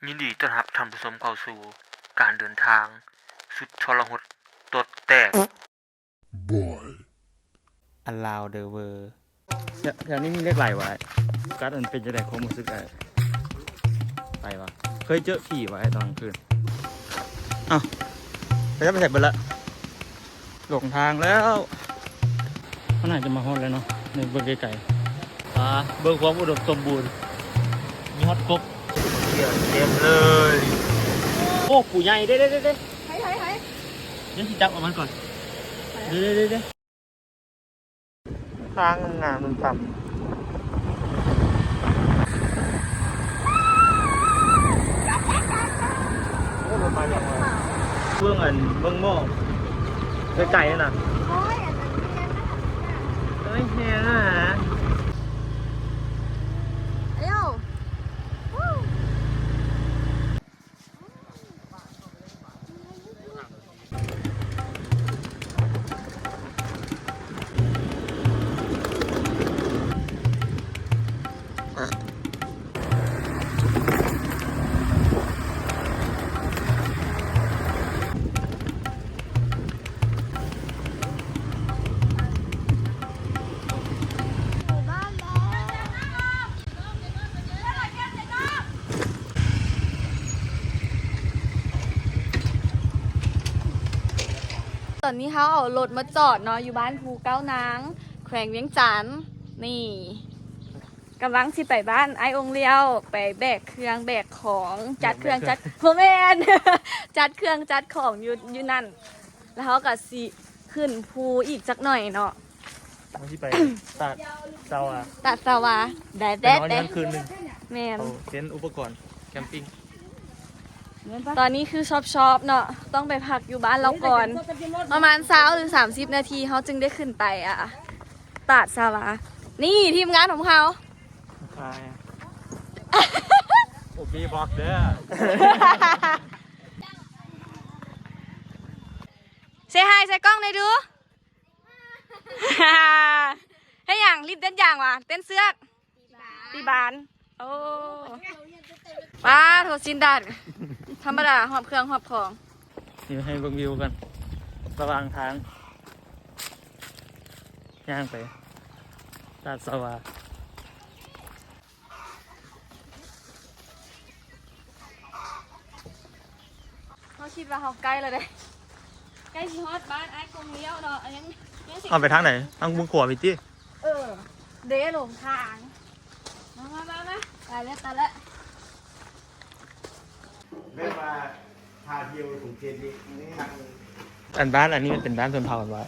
ยินดีต้อนรับท่านผู้ชมเข้าสู่การเดินทางสุดทรหดตดแตก Boy Allow the world แถวนี้มีเลขไหลไว้การ์ดมันเป็นจะได้ความรู้สึกไอ้ไปวะเคยเจอผีไว้ตอนกลางคืนอ้าวไปจะไปเสร็จไปละหลงทางแล้วเขาน่าจะมาฮอดแล้วเนาะในเบื้องไกลๆเบื้องความอุดมสมบูรณ์มีฮอดกบ เต็มเลย โอ้ปู่ใหญ่เด้ให้เดี๋ยวที่จับเอามันก่อนเด้ทางงามมันต่ำเบื้องหม้อไกลๆน่ะเฮ้ยแห้งอ่ะ เอ้า ตอนนี้เขาเอารถมาจอดเนาะอยู่บ้านภูเก้านางแขวงเวียงจันทน์นี่กำลังสิไปบ้านไอ้องค์เลี้ยวไปแบกเครื่องแบกของจัดเครื่องจัดโมเมน จัดเครื่องจัดของอยู่นั่น แล้วเขาก็สิขึ้นภูอีกจักหน่อยเนาะ วันที่ไปตัดเสาอ่ะ ตัดสวาแดด ไปนอนอยู่นั่นคืนหนึ่ง แมน เอาเต็นท์อุปกรณ์แคมปิ้ง ตอนนี้คือชอบเนาะต้องไปพักอยู่บ้านเราก่อน ประมาณ20 หรือ 30 นาทีเขาจึงได้ขึ้นไปตัดสวานี่ทีมงานของเขา ใช่โอเคบอกเด้อ เซฮายใส่กล้องหน่อยดู ให้อย่างรีบเต้นอย่างวะเต้นเสือกตีบานโอ้ว้าโทษจินดัดธรรมดาหอบเครื่องหอบของ นี่ให้เบิ่งวิวกันระหว่างทางย่างไปตัดสวา เขาคิดว่าเขาใกล้แล้วเด้ใกล้ชิฮอดบ้านไอ้กงเลี้ยวเนาะยังสิ เอาไปทางไหนทางบุ้งขวาไปจี้ เด้หลงทางมาตายแล้ว เรียกว่าพาเที่ยวถุงเทนนี่ทาง อันบ้านอันนี้มันเป็นบ้านชนเผ่ากันวะ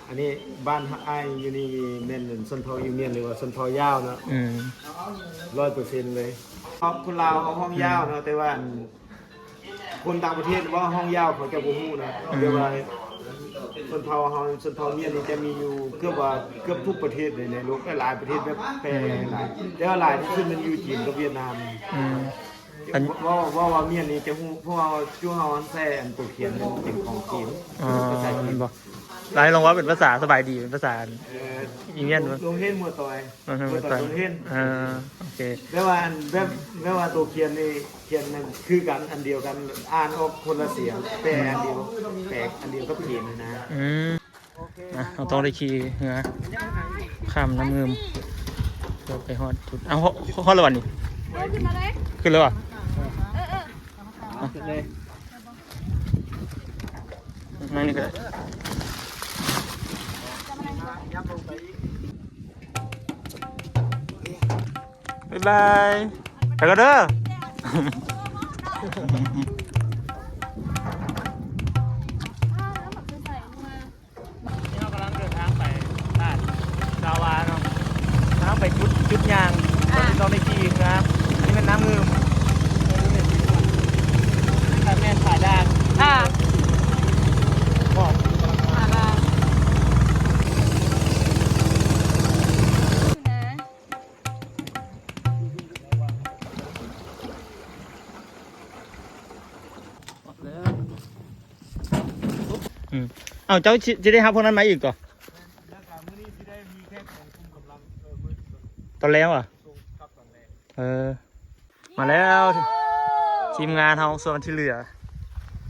อันนี้บ้านไอ้อยู่นี่เม่นส้นเผายูเนียนหรือว่าส้นเผายาวเนาะ 100%เลยคนลาวเอาห้องยาวเนาะแต่ว่าคนต่างประเทศว่าห้องยาวเขาจะบ่ฮู้นะเรียกว่าส้นเผาเฮาส้นเผาเมียนนี่จะมีอยู่เกือบทุกประเทศเลยในโลกหลายประเทศแบบแปรหลายแต่ว่าหลายที่สุดมันอยู่จีนกับเวียดนาม ว่าเมียนนี่จะฮู้พวกเราจู่เฮาอันแซ่อันตัวเขียนเป็นของจีน อ๋อ ภาษาจีน บอกไล่ลงว่าเป็นภาษาสบายดีเป็นภาษา อีเมียน ลงเฮ็นมัวตอยมัวตอยลงเฮ็น โอเค แปลว่าอันแปลว่าตัวเขียนนี่เขียนนั่นคือกันอันเดียวกันอ่านออกคนละเสียงแต่อันเดียวแปลกอันเดียวกับจีนนะ เราต้องได้ขี่เหงือข้ามน้ำเงิมเพื่อไปฮอดจุดฮอดแล้ววันนี้ ขึ้นมาเลย ขึ้นแล้วอ่ะ เลย นั่นนี่ก็ได้บ๊ายบายไปกันเด้อ นี่เรากำลังเดินทางไปบ้านดาวาเนาะทางไปจุดยางเราได้ขี่นะครับนี่เป็นน้ำมือแต่แม่ถ่ายได้บอกเอาเจ้าจะได้ครับพวกนั้นไหมอีกก่อนตอนแล้วอ่ะมาแล้ว ทีมงานเฮาส่วนที่เหลือ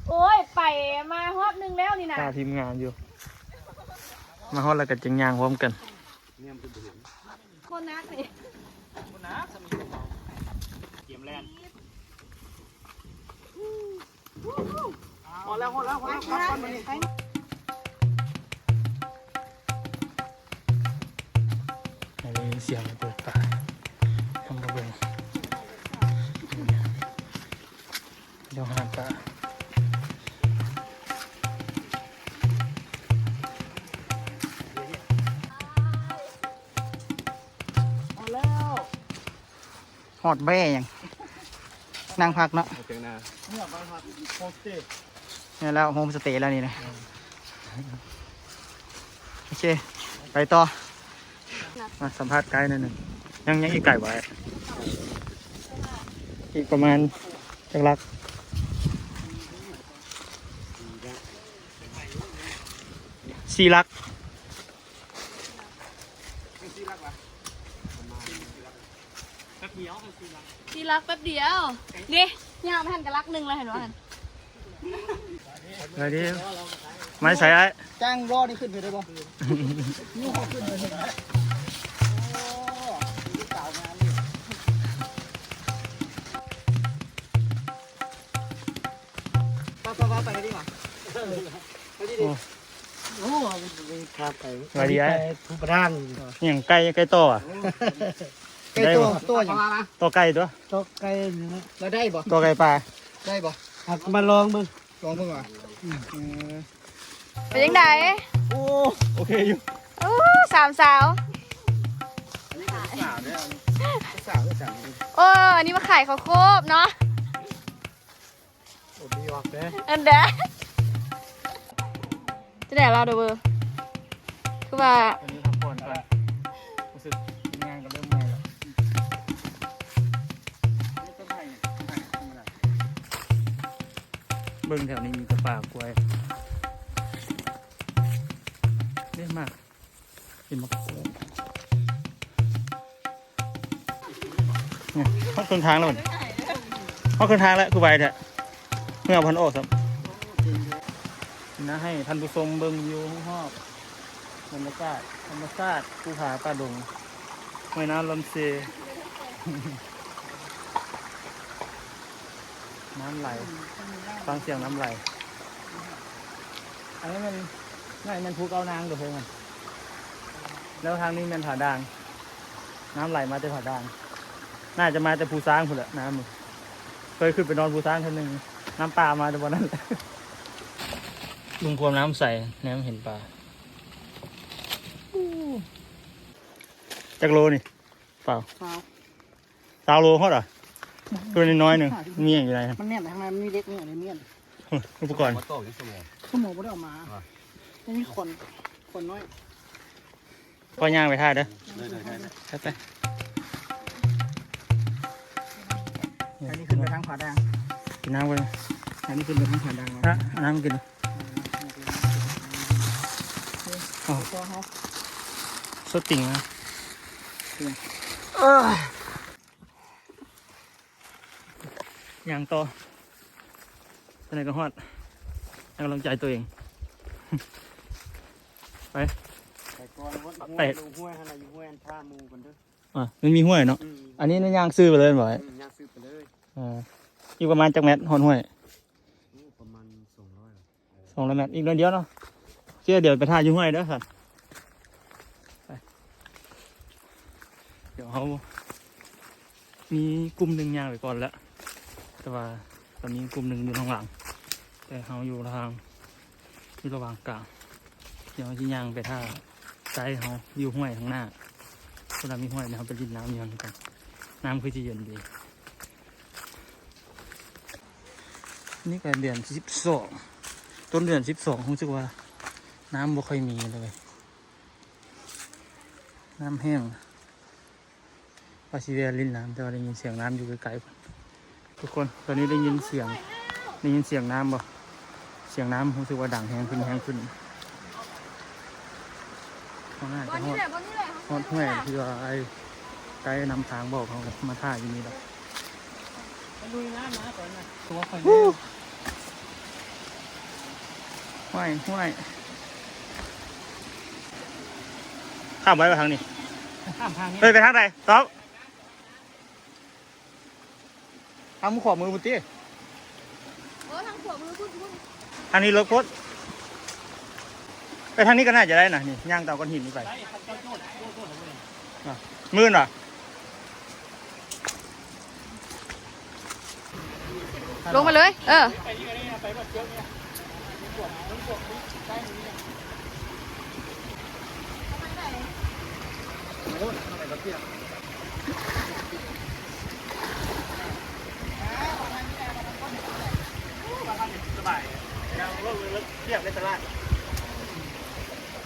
โอ้ยไปมาฮอบนึงแล้วนี่นะ ค่าทีมงานอยู่ มาฮอดแล้วก็จึงย่างพร้อมกัน คนนักนี่ เกมแลน พอแล้วครับก่อนมานี่ อันนี้เสียงเปิดปลาทำกระเบื้องเดี๋ยวหาปลา หอดแบ่ยังนั่งพักเนาะ เพียงหน้าเนี่ยบ้านพักโฮมสเตย์ เนี่ยแล้วโฮมสเตย์แล้วนี่นะโอเคไปต่อ มาสัมภาษณ์ไกด์หน่อยหนึ่งยังอีกไก่ไว้อีกประมาณจักรักสี่ลัก ทีรักแป๊บเดียวนี่ย่างไม่ทันกับรักหนึ่งเลยเห็นไหม เดี๋ยวนี้ไม่ใส่ไอ้ จ้างรอนี่ขึ้นไปได้บ่นี่เขาขึ้นไปเห็นไหมโอ้ดูสาวงามดิป้าไปดีกว่าไปดิโอ้ครับไป สวัสดีไอ้ ผู้ประธาน อย่างไก่ต่ออ่ะ ไก่ตัวอย่าง ตัวไก่ตัว ตัวไก่เราได้บ่ ตัวไก่ปลา ได้บ่ มาลองมึง ลองเพิ่งอ่ะ เป็นยังไง โอเคอยู่ อู้สามสาว สาว โอ้อันนี้มาขายข้าวโคบเนาะ โอ้ดีออกเด้ อันเด้อจะได้เราเด้อเบอร์คือว่า ตอนนี้ทำก่อนก่อนรู้สึกทีมงานก็เริ่มเมื่อยแล้วเบิ้งแถวนี้มีกระป่ากล้วยเยอะมากกินมะกรูดเนี่ยเข้าครึ่งทางแล้วมันเข้าครึ่งทางแล้วคือไปเถอะเมื่อพันโอ้ครับนะให้ท่านผู้ชมเบิ้งวิวห้องหอบบรรยากาศธรรมชาติภูผาป่าดงแม่น้ำลำเซ น้ำไหลฟังเสียงน้ำไหลอันนี้มันภูเก้านางเดี๋ยวเพิ่งมันแล้วทางนี้มันผาด่างน้ำไหลมาแต่ผาด่างน่าจะมาแต่ภูซ้างพุ่นแหละน้ำมันเคยขึ้นไปนอนภูซ้างครั้งหนึ่งน้ำปลามาแต่วันนั้นแหละลุงพวมน้ำใสน้ำเห็นปลาจักโลนี่เปล่า3 โลเขาเหรอตัวน้อยๆหนึ่งมีอย่างไรครับ มันเนี่ยทางนั้นมีเล็กนี่อะไรเมียน อุปกรณ์ ชั่วโมงไม่ได้ออกมาไม่มีคนน้อย ก็ย่างไปท่าเด้อไป อันนี้ขึ้นไปทางผาแดง กินน้ำกัน อันนี้ขึ้นไปทางผาแดง นะน้ำกินเลย ตัวเขา สดติ่งนะย่างต่อตอนไหนก็ฮอดให้กำลังใจตัวเอง ไป แต่ก่อนวัด ไป ลงห้วยขนาดอยู่ห้วยอันท่ามูกันเด้อ มันมีห้วยเนาะอันนี้นี่ย่างซื้อไปเลยบ่อย ย่างซื้อไปเลย อีกประมาณจักแมตรฮอดห้วย ประมาณ200 200 เมตรอีกเดียวเนาะเชื่อเดี๋ยวไปท่าอยู่ห้วยเด้อค่ะไปเดี๋ยวเขามีกลุ่มหนึ่งย่างไปก่อนแล้วแต่ว่าตอนนี้กลุ่มหนึ่งอยู่ทางหลังแต่เขาอยู่ทางที่ระหว่างกลางเดี๋ยวที่ย่างไปท่าใจเขาอยู่ห้วยข้างหน้าเวลามีห้วยเนี่ยเขาไปรินน้ำยังกันน้ำคือจะเย็นดีนี่ก็เดือน12ต้นเดือน12รู้สึกว่าน้ำบ่ค่อยมีเลยน้ำแห้งปาซิเวียรินน้ำแต่ว่าได้ยินเสียงน้ำอยู่ไกลๆทุกคนตอนนี้ได้ยินเสียงน้ำบ่เสียงน้ำรู้สึกว่าดังแห้งขึ้นเขาน่าจะฮอดห้วยที่ว่าไอ้ไกด์นำทางบอกเขามาท่าอยู่นี่แหละไป ลุยน้ำนะก่อนนะตัวคอย ห้วยข้ามไว้ไปทางนี้ ข้ามทางนี้ เฮ้ยไปทางไหนต๊อบทางขวามือมุตี้ โอ้ทางขวามือพุ่น ทางนี้รถโคตรไปทางนี้ก็น่าจะได้นะนี่ย่างตามก้อนหินนี่ไปมืดเหรอลงมาเลย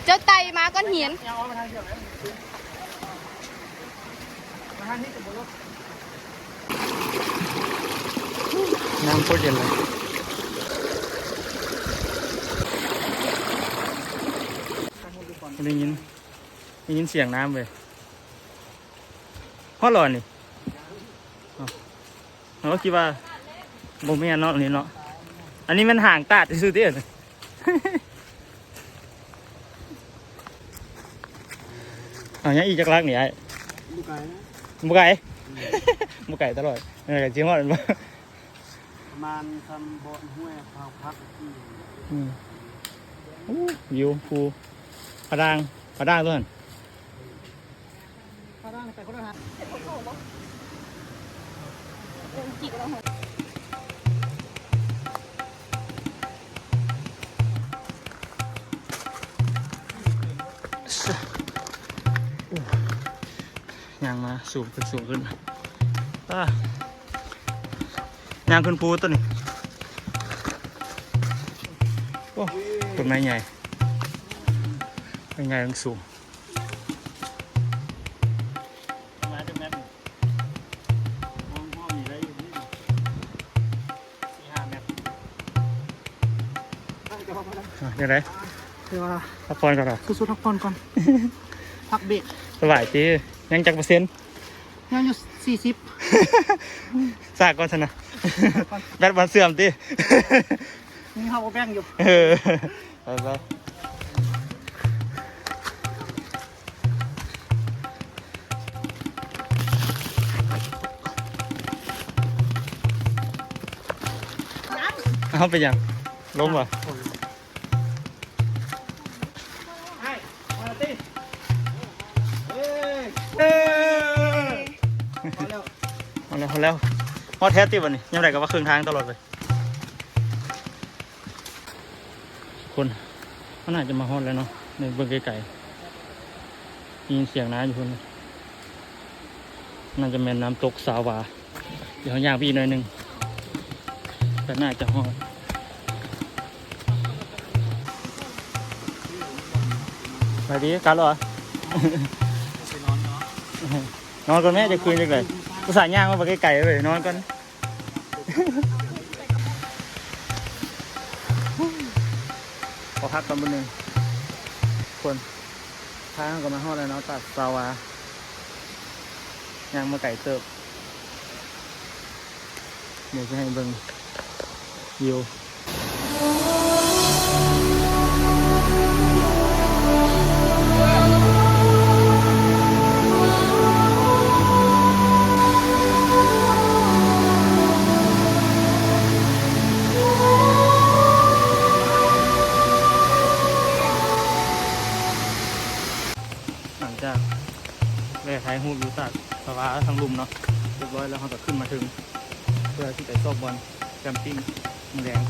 เจ้าไตมาก้อนหิน น้ำโคตรเย็นเลยได้ยินเสียงน้ำเลยฮอดหลอนนี่เราก็คิดว่าโมเมนเนาะนี่เนาะอันนี้มันห่างตาดที่สุดที่สุดเอาอย่างอีจักรักนี่ไอ้บุไก่บุไก่ตลอดไก่จิ้มฮอดมัน ประมาณคำบ่อห้วยเผาพัก วิวภูผาด่างตัวนั้น ข้าร่างไปคนละทาง ยางมาสูงขึ้นยางขึ้นภูตัวนี้โอ้ต้นไม้ใหญ่ทั้งสูงเดี๋ยวไหน คือว่า พักผ่อนก่อนเหรอ สู้ๆพักผ่อนก่อนพักเบรก สบายจียังจักเปอร์เซ็นต์ ยังอยู่40 สากก่อนชนะแบตบอลเสื่อมตี นี่เขาแบ่งอยู่ ไปเอาไปยังล้มว่ะ เอาแล้วฮอตแท้ติวันนี้ยังไงก็ว่าครึ่งทางตลอดเลยคนเขาน่าจะมาฮอตแล้วเนาะในเบื้องไกลๆยินเสียงน้ำอยู่คนน่าจะเป็นน้ำตกสาวาเดี๋ยวย่างพี่หน่อยนึงแต่น่าจะฮอตไปดีกันเหรอ นอนก่อนแม่จะคืนจังเลยภาษาย่างมาไปไกลๆเลยนอนก่อนขอพักกันบนหนึ่งคนทางก็มาฮอดแล้วเนาะตัดสาวาย่างมาไก่เติบเดี๋ยวจะให้เบิ่งวิวถ่ายรูปอยู่ตัดสวาทางลุมเนาะเรียบร้อยแล้วเราก็ขึ้นมาถึงเพื่อที่ไปซอบบอลแคมปิ้งแรง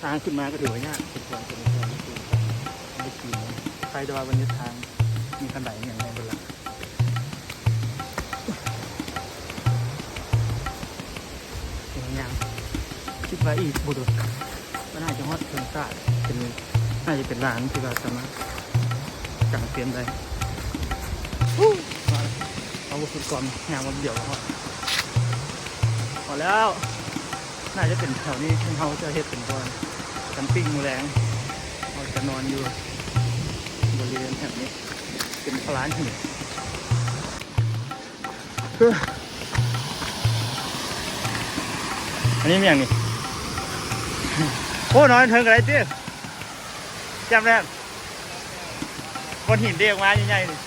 ทางขึ้นมาก็ถือว่ายากเป็นความเป็นความไม่ขี่ใครจะว่าวันนี้ทางมีคันไดอย่างไรบ้างล่ะอย่างคิดว่าอีกบุตรก็น่าจะฮอตเพิ่งซ่าเป็นน่าจะเป็นร้านที่เราสามารถกางเต็นท์ได้เอาบุกก่อนงานวันเดียวแล้วพอแล้วน่าจะเป็นแถวนี้ที่เขาจะเห็ดเป็นบอลแคมปิ้งแรงเราจะนอนอยู่บริเวณแถวนี้เป็นร้านหิน อันนี้มีอย่างนี้โอ้น้อยเทิงอะไรเตี้ยจำได้คนหินเดียวมาใหญ่ๆนี่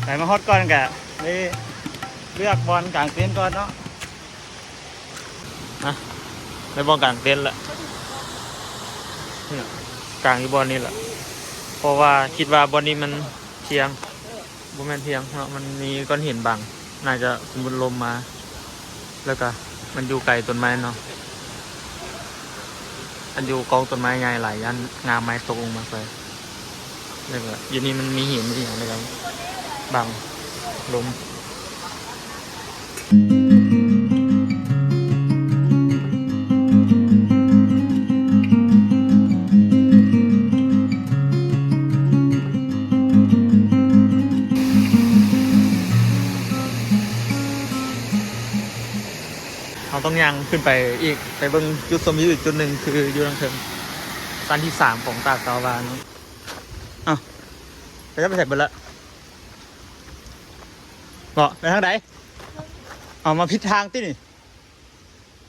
ไหนมาฮอตก่อนกะนี่เลือกบอลกลางเต็นท์ก่อนเนาะนะได้บอลกลางเต็นท์ละกลางอยู่บอลนี่แหละเพราะว่าคิดว่าบอลนี้มันเทียงบ่แม่นเทียงเนาะมันมีก้อนหินบังน่าจะสมมุติลมมาแล้วก็มันอยู่ไกลต้นไม้เนาะอันอยู่กองต้นไม้ใหญ่หลายยันงามไม้ตกลงมาไปแล้วก็อยู่นี่มันมีหินมีอย่างไรกันบังลมเราต้องยังขึ้นไปอีกไปเบิ่งจุดชมวิวอีกจุดหนึ่งคืออยู่ทางเทิงสั้นที่3ของตาดสาวานอ้าวไปจะไปเสร็จหมดละบอกไปทางไหนเอามาผิดทางที่นี่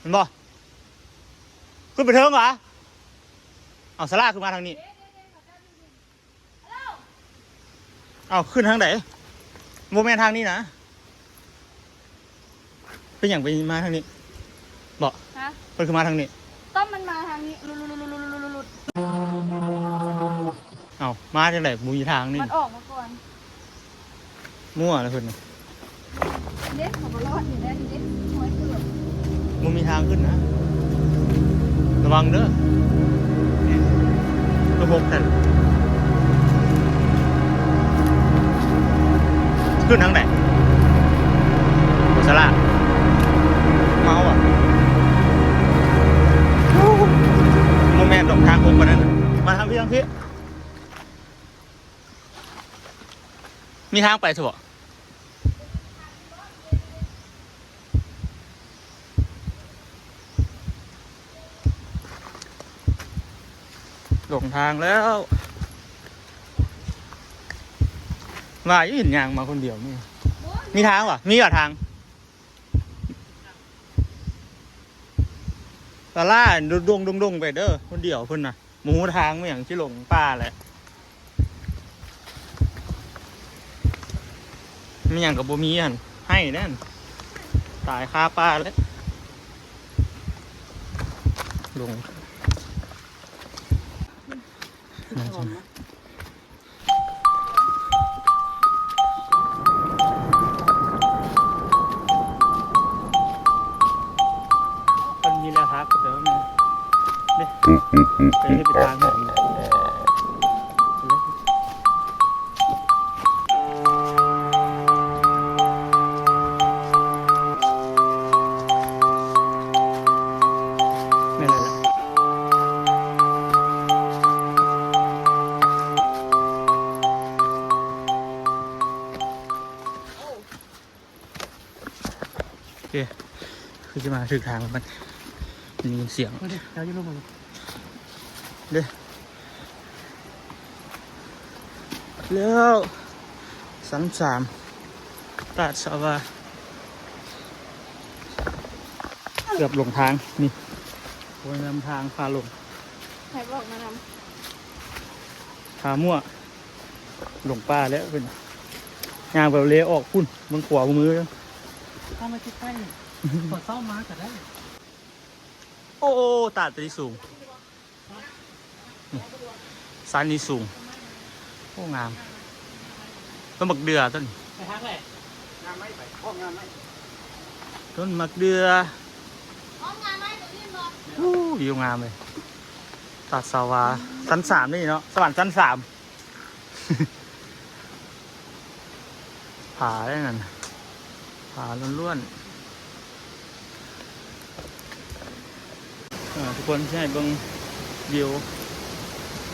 มันบอกขึ้นไปเทิงเหรอเอาสลาขึ้นมาทางนี้เอาขึ้นทางไหนโมเมนต์ทางนี้นะเป็นอย่างไปมาทางนี้บอก ฮะ เพิ่นขึ้นมาทางนี้ ต้มมันมาทางนี้ลุด เอามาจากไหนมูยทางนี่ มันออกมาก่อน มั่วเลยเพิ่นน่ะ เด็ดของรอดอยู่ได้เด็ดหัวเกือบ มันมีทางขึ้นนะระวังเด้อระบบแต่ขึ้นทางไหนโอซาร่าเมาอ่ะโมเมนต์ตกทางผมกว่านั้นน่ะมาทางพี่ทางพี่มีทางไปเถอะหลงทางแล้วว่าอยู่หินยางมาคนเดียวนี่มีทางวะมีกับทางตาล่าดงไปเด้อคนเดียวเพิ่นน่ะหมูทางไม่อย่างที่หลงป่าแหละไม่อย่างกับบ่มีอันให้แน่นตายคาป่าแล้วลงมันมีแล้วครับเดี๋ยวนะเนี่ยไปให้ไปทางไหนไม่เลยโอเคคือจะมาถึงทางมันมีเสียงเดี๋ยวจะลงมาเด้แล้วสัน3ตาดสาวาเกือบหลงทางนี่โอ้ยนำทางพาลง ใครบอกมาน พามั่วหลงป่าแล้วเป็นยางแบบเลี้ยออกพุ่นมึงขวามือ ถ้ามาคิดใกล้กดเศร้ามาก็ได้ โอ้ตาดตัวนี้สูงสันนี้สูงโอ้งามต้นมะเดือต้น ไปทางไหนงานไม่ไปข้องานไม่ ต้นมะเดือ ำอ๋องานไม่ตัวนี้บอก อู้วิวงามเลยตัดสาวาชั้น3นี่เนาะสวรรค์ชั้น3 ผาได้นั่นผาล้วนๆทุกคนใช่เบิ่งวิว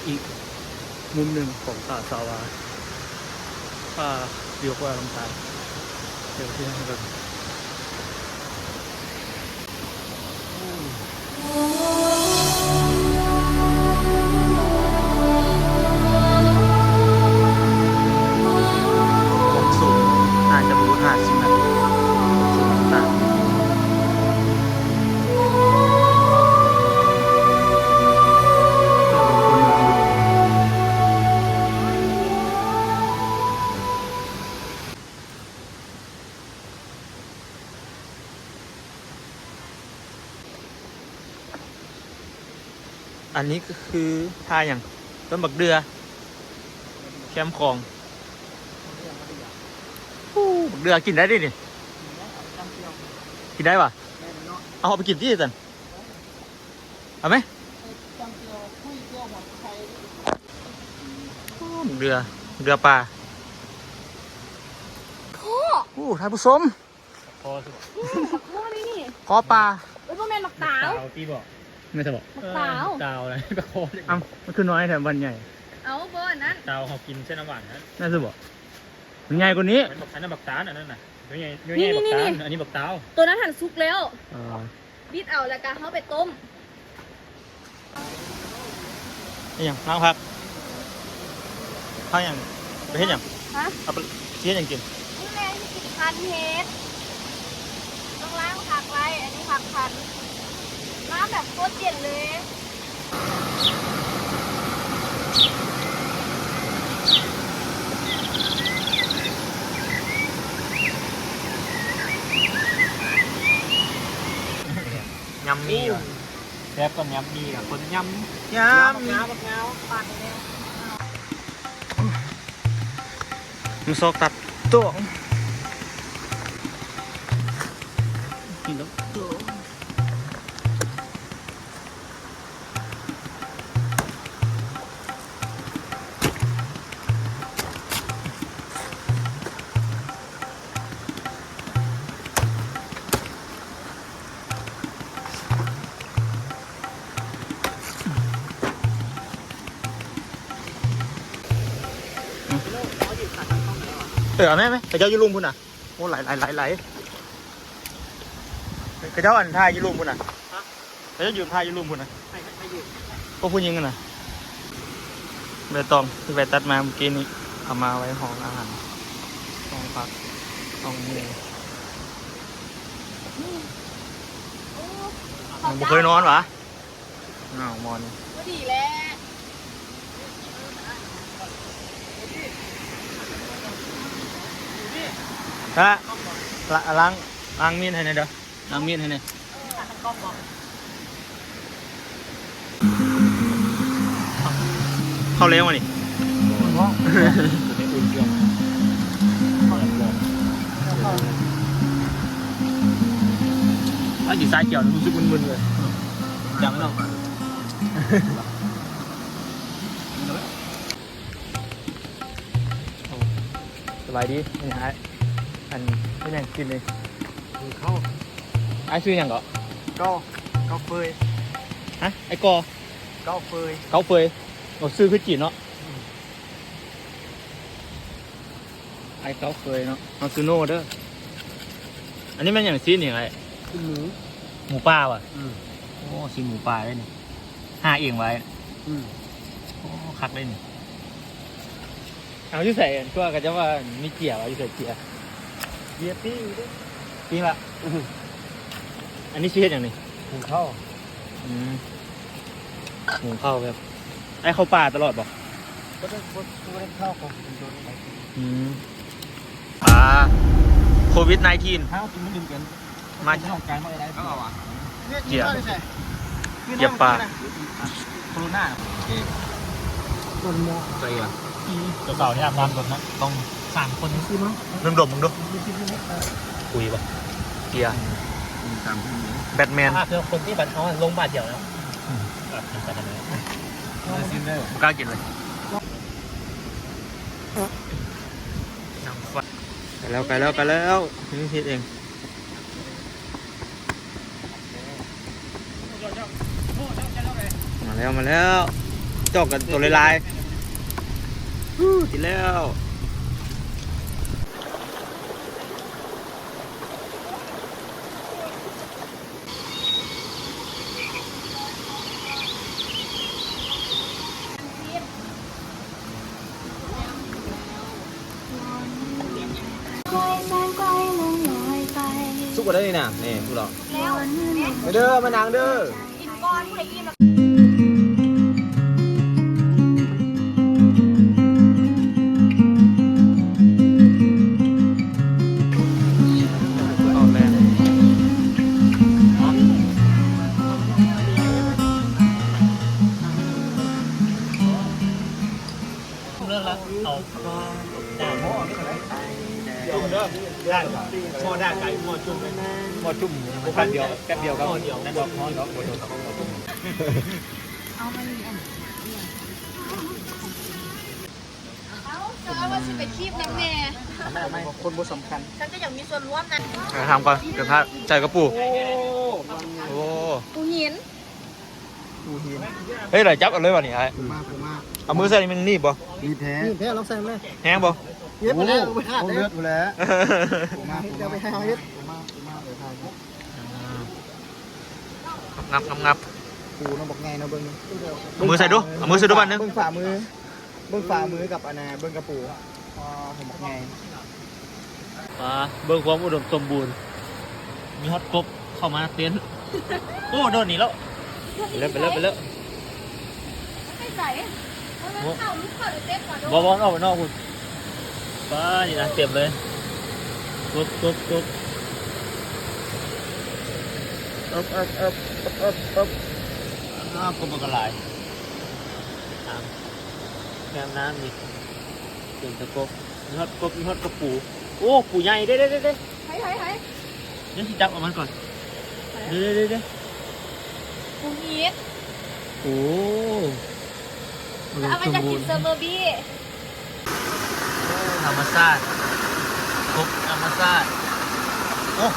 อีกมุมหนึ่งของตาดสาวาวิวกว่าลำธารเดี๋ยวที่ให้เบิ่งความสูงน่าจะรู้50 เมตร อันนี้ก็คือท่าอย่างต้นบักเดือแคมป์คลองบักเดือกินได้ดินี่กินได้ปะเอาไปกินที่สันเอาไหมบักเดือปลาโอ้ท่านผู้ชม พอสิ พ่อนี่นี่ ขอปลา เอ้ยพ่อแม่นมักตาว ที่บอก ไม่ใช่บอก มักตาว ดาวอะไรก็โคตร เอ้ามันคือน้อยแถมวันใหญ่ เอาเบอร์นั้น ดาวเขากินเส้นน้ำหวานนะ น่าจะบอกมันใหญ่กว่านี้ อันนั้นบักตาลอันนั้นน่ะไม่ใช่ไม่ใช่บักตาลอันนี้บักตาว ตัวนั้นหั่นซุกแล้ว อ๋อ บิดเอาแล้วก็เขาไปต้ม นี่ยังล้างผักข้าวยังไปเฮ็ดยัง ฮะ เอาไปเฮ็ดยังกิน นี่แม่ที่กินพันเฮ็ดต้องล้างผักไว้อันนี้ผักพันล้างแบบโคตรเย็นเลย ยำมีว่ะ แซ่บก็ยำมีกับคนยำ ยำ เงาบักเงาปานแล้ว มันซอกตัดตัวกินแล้วตัวเอาไหมกระเจ้ายุลุมพุ่นอ่ะโอ้ไหลกระเจ้าอันท่ายุลุมพุ่นอ่ะกระเจ้ายืนท่ายุลุมพุ่นอ่ะพวกผู้หญิงกันนะใบตองที่ใบตัดมาเมื่อกี้นี้เอามาไว้ห้องอาหารห้องพักห้องนี้บุเคยนอนวะอ้าวมอน ก็ดีแล้ว ถ้าล้างมีดให้หน่อยเด้อล้างมีดให้หน่อยเข้าเร็วมานี่ถ้าอยู่ซ้ายเกี่ยวรู้สึกมึนๆเลยยังไม่ต้องสบายดีนี่ฮะอันนี่แม่งกินเลย เข้า ไอ้ชื่อยังเหรอ ก็เฟย ฮะไอ้กอ ก็เฟย เกาเฟยเราซื้อคือจีนเนาะไอ้เกาเฟยเนาะเอาซูโน่เด้ออันนี้มันอย่างซีนอย่างไร ขึ้นหมู หมูป่าว่ะโอ้ซีนหมูป่าได้นี่ห้าเองไว้โอ้คักได้นี่เอาที่ใส่กันก็จะว่ามีเกียร์ว่ะที่ใส่เกียร์ เบียร์ปี้ด้วย จริงละอันนี้ชื่ออย่างนี้ หุงข้าว หมูเข้าแบบไอ้เข้าป่าตลอดบอก ก็ได้ข้าวของคุณโดนอะไร โควิด -19 ข้าวกินไม่ดื่มกัน มา ห้องการมาอะไรก็เอาอ่ะ เกียร์ปลา โคโรนาต้นหม้อใจอ่ะตัวเก่าเนี่ยอาบน้ำก่อนนะต้อง3 คนซื้อมั้ง เริ่มดมมึงดูคุยป่ะเกียร์แบทแมน คือคนที่บัตรเขาลงบาทเดียวแล้วกินไปกันเลยซิมได้ ผมกล้ากินเลยไปแล้วนี่คิดเองมาแล้วจอกกันตัวลายๆกินแล้วสุกกว่าได้นี่นะนี่พูดหรอ แล้วเนี่ย มาเด้อมานางเด้อ กินก้อนผู้ใดกินแบบ เอาแรง ด้านหม้อด้านไก่หม้อจุ่มเลยหม้อจุ่มแป๊บเดียวครับหม้อเดียวนั่นดอกหม้อดอก เอามานี่อันเอาว่าสิไปคีบน้ำแม่ ไม่คนบ่สำคัญ ฉันก็อยากมีส่วนร่วมนะ ทำก่อนเดี๋ยวถ้าใจกระปูโอ้ กูหิน เฮ้ยไหลจับกันเลยวะนี่ไอ้ มามา เอามือใส่นี่มันนี่บ่ มีแท้มีแท้ลองใส่เลย แห้งบ่ เย็บไปแล้วไปขาดเลือดไปแล้วมาจะไปหาเย็บมาเลยทาย งับ ปูน้องบอกไงเนาะเบิ้ง เอามือใส่ดูเอามือใส่ดูบ้านนึง เบิ้งฝ่ามือกับอันน่ะเบิ้งกระปูผมบอกไง เบิ่งความอุดมสมบูรณ์มีฮอตกบเข้ามาเต็นท์โอ้โดนหนีแล้วไปแล้ว ไม่ใส่มันเข้าลูกเข้าเต็มก่อน บอลออกไปนอกคุณป้านี่นะเต็มเลยกบอึบกบมันก็หลายแก้มน้ำนี่เต็มตะกบมีฮอตกบมีฮอตกระปูโอ้ปูใหญ่เด้ให้เดี๋ยวที่จับออกมันก่อนเด้ กูหิน โอ้ เอามาจากกินเซอร์เบอร์บี้ ธรรมชาติกบธรรมชาติโอ้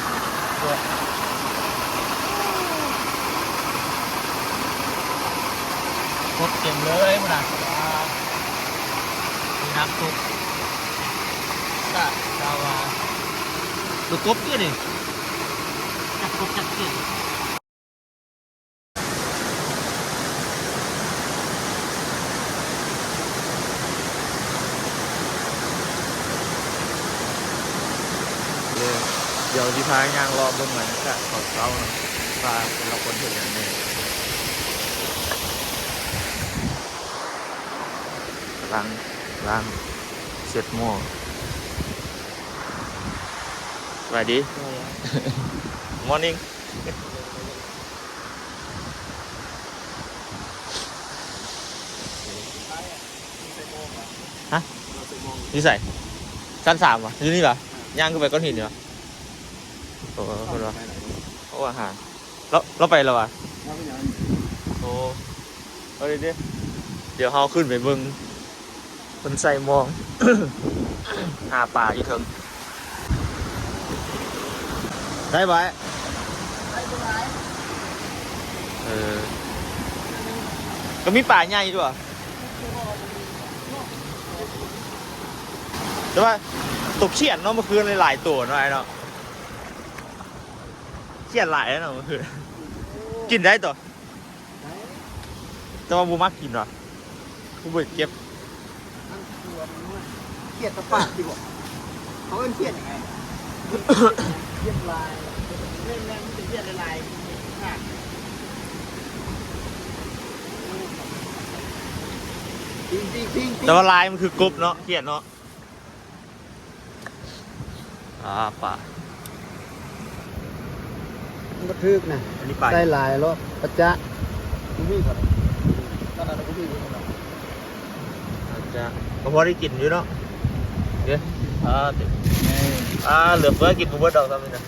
กบเต็มเลยมันอ่ะมีน้ำซุปดาวาดูกบด้วยนี่จับกบจับเกี่ย เดี๋ยวที่พายงานรอเบิ่งเหมือนกันขอเช้าหน่อยพาเป็นเราคนเห็นอย่างนี้ล้างเสร็จหม้อสวัสดี morning ฮะนี่ใส่ชั้น 3วะอยู่นี่เหรอย่างขึ้นไปก้อนหินเหรอโอ้โหโอ้อาหารเราไปแล้ววะโอ้เอาดิเดี๋ยวเราขึ้นไปเบิ่งคนใส่มอง หาปลาอีกเถิงได้ไหมก็มีป่าใหญ่ด้วยแต่ว่าตกเขียนเนาะเมื่อคืนหลายตัวเนาะไอ้เนาะเขียนหลายแล้วเนาะเมื่อคืนกินได้ตัวแต่ว่าบูมักกินหรอบูไปเก็บ เขียดตะปากดีกว่าเขาเป็นเขียดยังไงเขียดลายเล่นๆเป็นเขียดลายจริง แต่ว่าลายมันคือกบเนาะเขียนเนาะป่า กระทึกนะ อันนี้ป่า ได้ลายแล้วปัจจะกูพี่ก่อนตอนนั้นกูพี่ก่อน อาจจะก็พอได้กินอยู่เนาะเดี๋ยวเดี๋ยวเหลือเพื่อกินบูเบิร์ดดอกซ้ำนี่นะ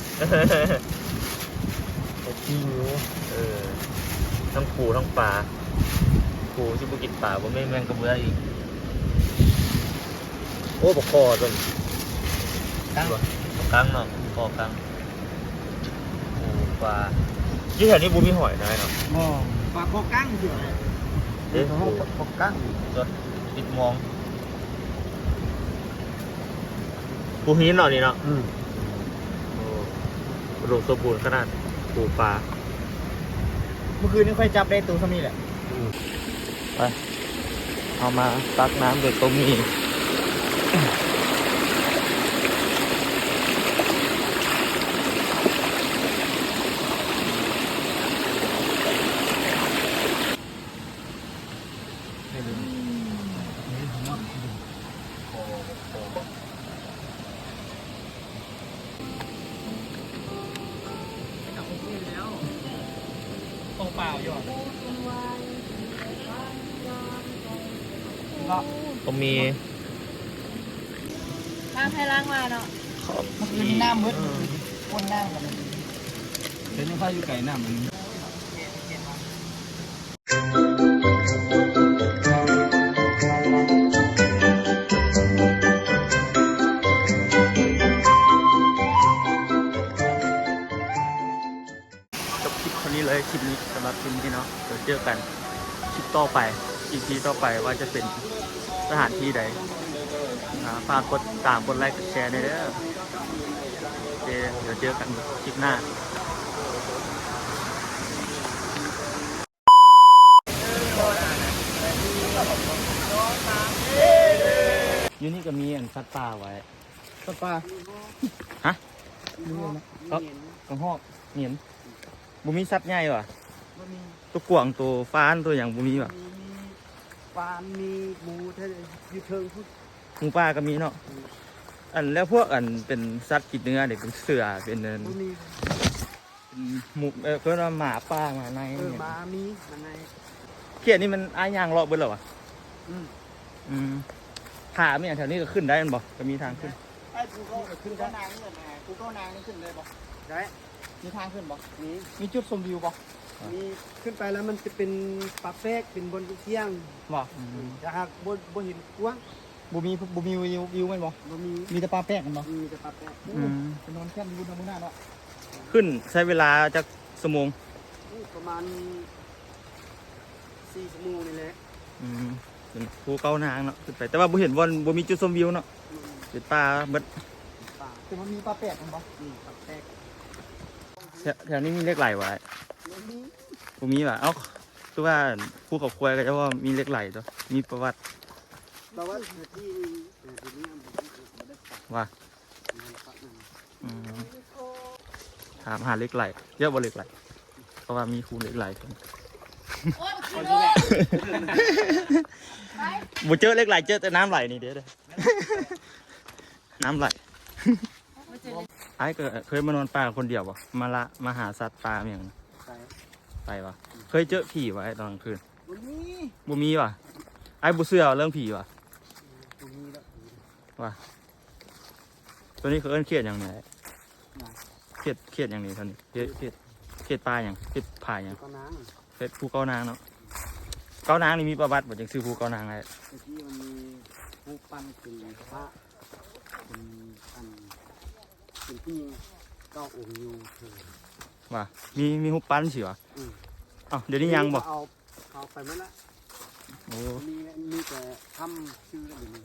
แต่จริงอยู่ ทั้งปูทั้งปลาปูที่บุกินปลาผมไม่แม่งกระเบื้ออีกโอ้ปกคอจนกลางเนาะคอกลางปูปลาที่แถวนี้บูมีหอยน้อยเนาะ มองปลาคอกั้งเฉย เด็กปู คอกั้ง จนติดมองปูหินเนาะนี่เนาะโอ้โหสมบูรณ์ขนาดปูปลา เมื่อคืนนี้ค่อยจับได้ตัวสมีแหละ ไปเอามาตักน้ำเด็กก็มีเปล่าอยู่ก็มี ล้างให้ล้างมาเนาะ ข คืนน้ำมืดคนน้ำกันเห็นยังพาอยู่ไก่น้ำมันจบคลิปคนนี้เลยคลิปนี้สำหรับคลิปนี้เนาะเดี๋ยวเจอกันคลิปต่อไปอีพีต่อไปว่าจะเป็นสถานที่ใดฝากกดตามกดไลค์กดแชร์ด้วยเด้อโอเคเดี๋ยวเจอกันคลิปหน้าอยู่นี่ก็มีอันสัตว์ป่าไว้สัตว์ป่าฮะกระหอกเห็นบุมีสัตว์ใหญ่ว่ะตัวกวางตัวฟ้านตัวอย่างบุมีว่ะ ปานมีหมูเท่อยู่เทิงพุทธ หมูป่าก็มีเนาะอันแล้วพวกอันเป็นสัตว์กินเนื้อเด็กเป็นเสือเป็นหมูเพื่อนว่าหมาป่าหมาในเนี่ย มามีมันใน เขียดนี่มันอ้ายยางเลาะเบิ้ลเหรอวะขาไม่อย่างแถวนี้ก็ขึ้นได้มันบอกก็มีทางขึ้น ไอ้กูก็ขึ้นได้นางนี่แหละกูก็นางนี่ขึ้นเลยบอกได้มีทางขึ้นบอกมีจุดชมวิวบอกมีขึ้นไปแล้วมันจะเป็นปลาแป๊กเป็นบนเที่ยง บอก จะหากบนหินกว้าง บูมีวิวไหมบอก บ่มี มีแต่ปลาแป้งกันบอก มีแต่ปลาแป๊กเป็นนอนแค่ดูน้ำมันหน้าเนาะ ขึ้นใช้เวลาจากชั่วโมง ประมาณ4 ชั่วโมงนี่แหละ เป็นภูเก้านางเนาะขึ้นไปแต่ว่าบูเห็นวันบูมีจุดชมวิวเนาะเป็นป่าเบิด ปลาแต่มันมีปลาแป๊กกันบอกปลาแป๊ก แถวนี้มีเหล็กไหลไว้บูมีว่ะเอ้าคือว่าภูเขาควายก็จะว่ามีเหล็กไหลตัวมีประวัติ เราว่าที่นี้ ว่าถามหาเหล็กไหลเยอะบ่เหล็กไหลเพราะว่ามีคูเหล็กไหลบ่เจอเหล็กไหลเจอแต่น้ำไหลนี่เด้อน้ำไหลไอ้ก็เคยมานอนป่าคนเดียวบ่มาหาสัตว์ป่าอย่างไปวะเคยเจอผีวะไอ้ตอนกลางคืนบ่มีวะไอ้บ่เชื่อเรื่องผีวะว่าตัวนี้เขาเอิ้นเครียดอย่างไรเครียดอย่างนี้เท่านี้เครียดปลาอย่างเครียดผาอย่างเครียดภูเก้านางเนาะเก้านางนี่มีประวัติบ่จังซื้อภูเก้านางไง ที่มันมีผู้ปั้นเป็นพระเป็นอันเป็นที่ก็องค์อยู่เถิด ว่ามีหุบปั้นสิวะอ้าวเดี๋ยวนี้ยังบ่ เอาไปเมื่อละ โอ้ มีแต่ทำชื่อแล้วอยู่นี่